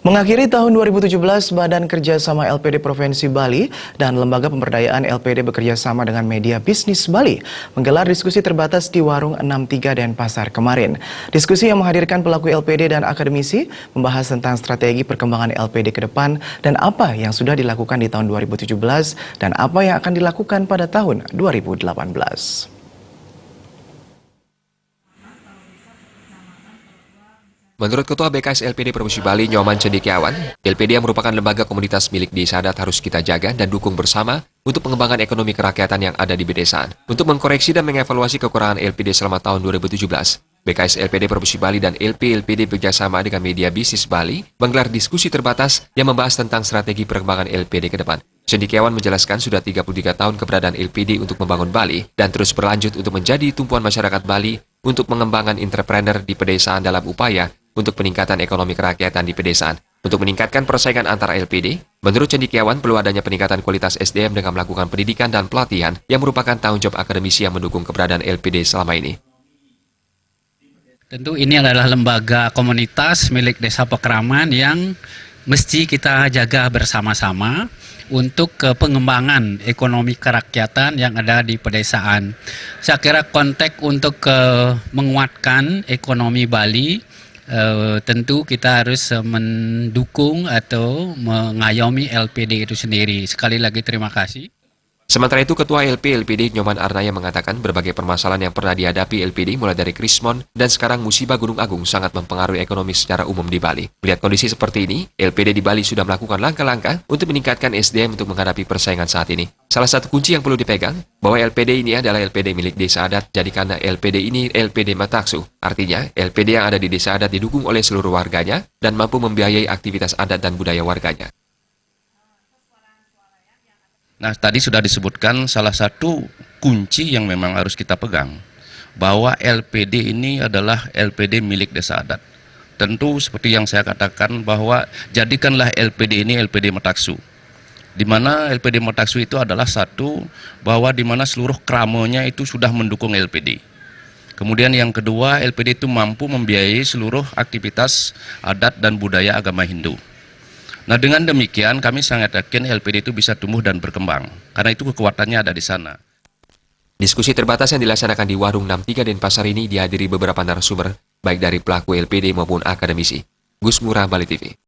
Mengakhiri tahun 2017, Badan Kerjasama LPD Provinsi Bali dan Lembaga Pemberdayaan LPD bekerjasama dengan Media Bisnis Bali menggelar diskusi terbatas di Warung 63 Denpasar kemarin. Diskusi yang menghadirkan pelaku LPD dan akademisi membahas tentang strategi perkembangan LPD ke depan dan apa yang sudah dilakukan di tahun 2017 dan apa yang akan dilakukan pada tahun 2018. Menurut Ketua BKS LPD Provinsi Bali, Nyoman Cendekiawan, LPD yang merupakan lembaga komunitas milik desa adat harus kita jaga dan dukung bersama untuk pengembangan ekonomi kerakyatan yang ada di pedesaan. Untuk mengkoreksi dan mengevaluasi kekurangan LPD selama tahun 2017, BKS LPD Provinsi Bali dan LPD bekerjasama dengan Media Bisnis Bali menggelar diskusi terbatas yang membahas tentang strategi perkembangan LPD ke depan. Cendekiawan menjelaskan sudah 33 tahun keberadaan LPD untuk membangun Bali dan terus berlanjut untuk menjadi tumpuan masyarakat Bali untuk mengembangkan entrepreneur di pedesaan dalam upaya untuk peningkatan ekonomi kerakyatan di pedesaan. Untuk meningkatkan persaingan antar LPD, menurut Cendekiawan perlu adanya peningkatan kualitas SDM dengan melakukan pendidikan dan pelatihan yang merupakan tanggung jawab akademisi yang mendukung keberadaan LPD selama ini. Tentu ini adalah lembaga komunitas milik Desa Pekraman yang mesti kita jaga bersama-sama untuk pengembangan ekonomi kerakyatan yang ada di pedesaan. Saya kira konteks untuk menguatkan ekonomi Bali, tentu kita harus mendukung atau mengayomi LPD itu sendiri. Sekali lagi terima kasih. Sementara itu, Ketua LPD Nyoman Arnaya mengatakan berbagai permasalahan yang pernah dihadapi LPD mulai dari Krismon dan sekarang musibah Gunung Agung sangat mempengaruhi ekonomi secara umum di Bali. Melihat kondisi seperti ini, LPD di Bali sudah melakukan langkah-langkah untuk meningkatkan SDM untuk menghadapi persaingan saat ini. Salah satu kunci yang perlu dipegang, bahwa LPD ini adalah LPD milik desa adat, jadi karena LPD ini LPD Mataksu. Artinya, LPD yang ada di desa adat didukung oleh seluruh warganya dan mampu membiayai aktivitas adat dan budaya warganya. Nah, tadi sudah disebutkan salah satu kunci yang memang harus kita pegang, bahwa LPD ini adalah LPD milik desa adat. Tentu seperti yang saya katakan bahwa jadikanlah LPD ini LPD Mataksu. Di mana LPD Mataksu itu adalah satu, bahwa di mana seluruh kramonya itu sudah mendukung LPD. Kemudian yang kedua, LPD itu mampu membiayai seluruh aktivitas adat dan budaya agama Hindu. Nah, dengan demikian kami sangat yakin LPD itu bisa tumbuh dan berkembang, karena itu kekuatannya ada di sana. Diskusi terbatas yang dilaksanakan di Warung 63 Denpasar ini dihadiri beberapa narasumber, baik dari pelaku LPD maupun akademisi. Gus Ngurah, Bali TV.